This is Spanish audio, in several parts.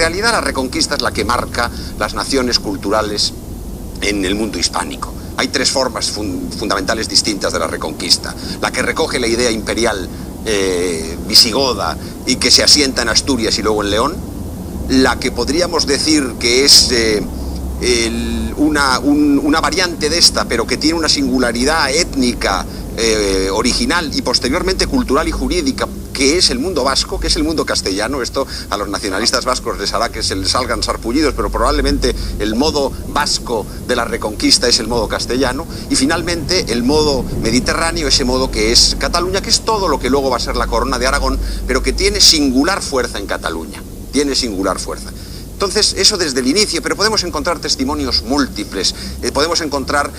realidad la Reconquista es la que marca las naciones culturales en el mundo hispánico. Hay tres formas fundamentales distintas de la Reconquista. La que recoge la idea imperial visigoda y que se asienta en Asturias y luego en León. La que podríamos decir que es una variante de esta, pero que tiene una singularidad étnica original y posteriormente cultural y jurídica, que es el mundo vasco, que es el mundo castellano. Esto a los nacionalistas vascos les hará que se les salgan sarpullidos, pero probablemente el modo vasco de la Reconquista es el modo castellano. Y finalmente el modo mediterráneo, ese modo que es Cataluña, que es todo lo que luego va a ser la corona de Aragón, pero que tiene singular fuerza en Cataluña, tiene singular fuerza. Entonces, eso desde el inicio, pero podemos encontrar testimonios múltiples. Podemos encontrar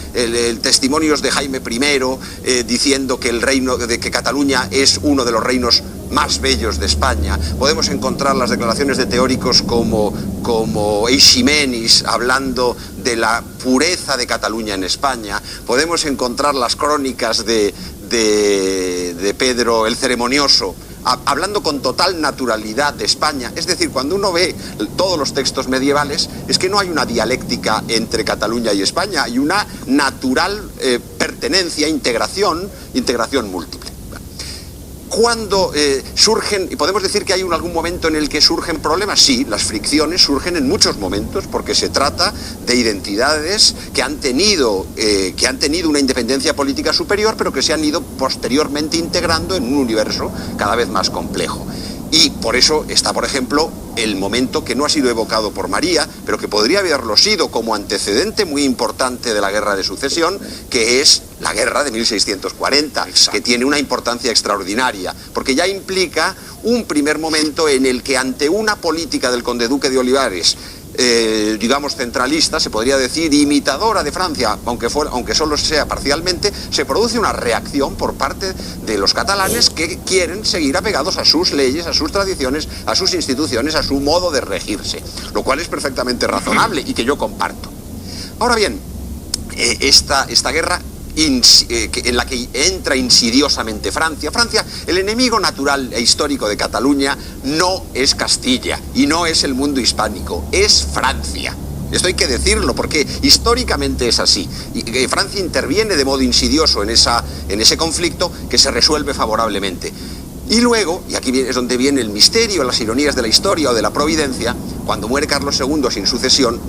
testimonios de Jaime I diciendo que que Cataluña es uno de los reinos más bellos de España. Podemos encontrar las declaraciones de teóricos como Eiximenis hablando de la pureza de Cataluña en España. Podemos encontrar las crónicas de Pedro el Ceremonioso hablando con total naturalidad de España. Es decir, cuando uno ve todos los textos medievales, es que no hay una dialéctica entre Cataluña y España, hay una natural pertenencia, integración múltiple. Cuando surgen, y podemos decir que hay algún momento en el que surgen problemas, sí, las fricciones surgen en muchos momentos, porque se trata de identidades que han tenido una independencia política superior, pero que se han ido posteriormente integrando en un universo cada vez más complejo. Y por eso está, por ejemplo, el momento que no ha sido evocado por María, pero que podría haberlo sido como antecedente muy importante de la Guerra de Sucesión, que es la Guerra de 1640, Exacto. Que tiene una importancia extraordinaria, porque ya implica un primer momento en el que ante una política del conde duque de Olivares, digamos centralista, se podría decir imitadora de Francia, aunque solo sea parcialmente, se produce una reacción por parte de los catalanes que quieren seguir apegados a sus leyes, a sus tradiciones, a sus instituciones, a su modo de regirse, lo cual es perfectamente razonable y que yo comparto. Ahora bien, esta guerra en la que entra insidiosamente Francia. El enemigo natural e histórico de Cataluña no es Castilla y no es el mundo hispánico, es Francia. Esto hay que decirlo porque históricamente es así. Y Francia interviene de modo insidioso en ese conflicto que se resuelve favorablemente. Y luego, y aquí es donde viene el misterio, las ironías de la historia o de la providencia, cuando muere Carlos II sin sucesión,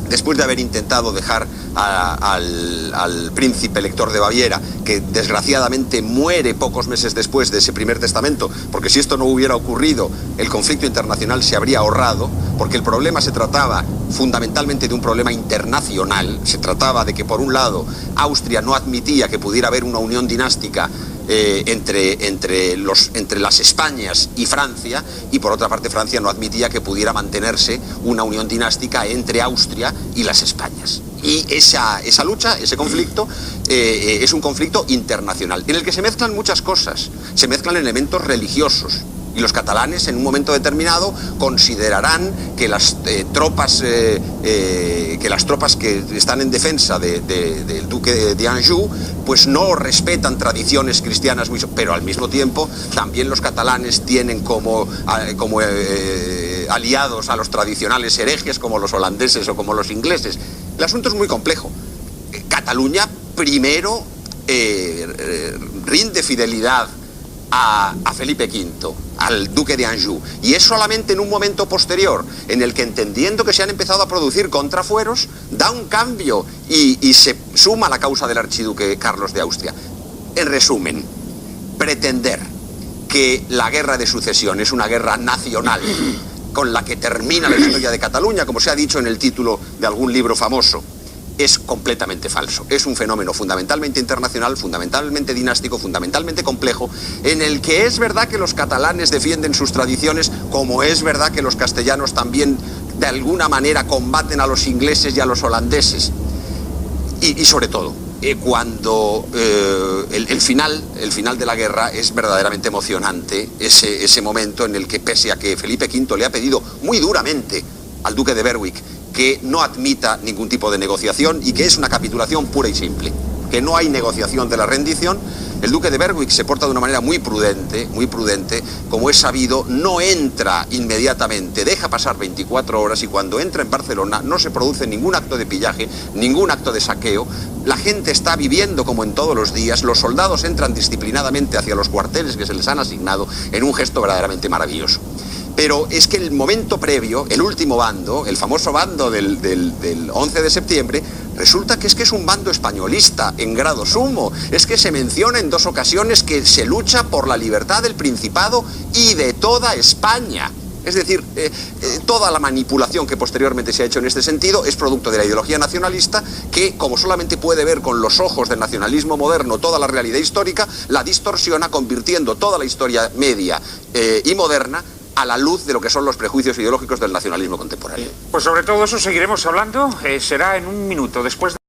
después de haber intentado dejar al príncipe elector de Baviera, que desgraciadamente muere pocos meses después de ese primer testamento, porque si esto no hubiera ocurrido, el conflicto internacional se habría ahorrado, porque el problema se trataba fundamentalmente de un problema internacional. Se trataba de que, por un lado, Austria no admitía que pudiera haber una unión dinástica entre las Españas y Francia, y por otra parte Francia no admitía que pudiera mantenerse una unión dinástica entre Austria y las Españas. Y esa lucha, ese conflicto, es un conflicto internacional, en el que se mezclan muchas cosas, se mezclan elementos religiosos. Y los catalanes en un momento determinado considerarán que las tropas que están en defensa del duque de Anjou pues no respetan tradiciones cristianas, pero al mismo tiempo también los catalanes tienen como aliados a los tradicionales herejes como los holandeses o como los ingleses. El asunto es muy complejo. Cataluña primero rinde fidelidad a Felipe V, al duque de Anjou, y es solamente en un momento posterior en el que, entendiendo que se han empezado a producir contrafueros, da un cambio y se suma a la causa del archiduque Carlos de Austria. En resumen, pretender que la guerra de sucesión es una guerra nacional con la que termina la historia de Cataluña, como se ha dicho en el título de algún libro famoso, es completamente falso. Es un fenómeno fundamentalmente internacional, fundamentalmente dinástico, fundamentalmente complejo, en el que es verdad que los catalanes defienden sus tradiciones, como es verdad que los castellanos también de alguna manera combaten a los ingleses y a los holandeses. Y sobre todo, cuando el final de la guerra es verdaderamente emocionante, ese momento en el que, pese a que Felipe V le ha pedido muy duramente al duque de Berwick que no admita ningún tipo de negociación y que es una capitulación pura y simple, que no hay negociación de la rendición, El duque de Berwick se porta de una manera muy prudente, como es sabido, no entra inmediatamente, deja pasar 24 horas y cuando entra en Barcelona no se produce ningún acto de pillaje, ningún acto de saqueo. La gente está viviendo como en todos los días, los soldados entran disciplinadamente hacia los cuarteles que se les han asignado en un gesto verdaderamente maravilloso. Pero es que el momento previo, el último bando, el famoso bando del 11 de septiembre, resulta que es un bando españolista en grado sumo. Es que se menciona en 2 ocasiones que se lucha por la libertad del Principado y de toda España. Es decir, toda la manipulación que posteriormente se ha hecho en este sentido es producto de la ideología nacionalista que, como solamente puede ver con los ojos del nacionalismo moderno toda la realidad histórica, la distorsiona convirtiendo toda la historia media y moderna a la luz de lo que son los prejuicios ideológicos del nacionalismo contemporáneo. Pues sobre todo eso seguiremos hablando, será en un minuto después de...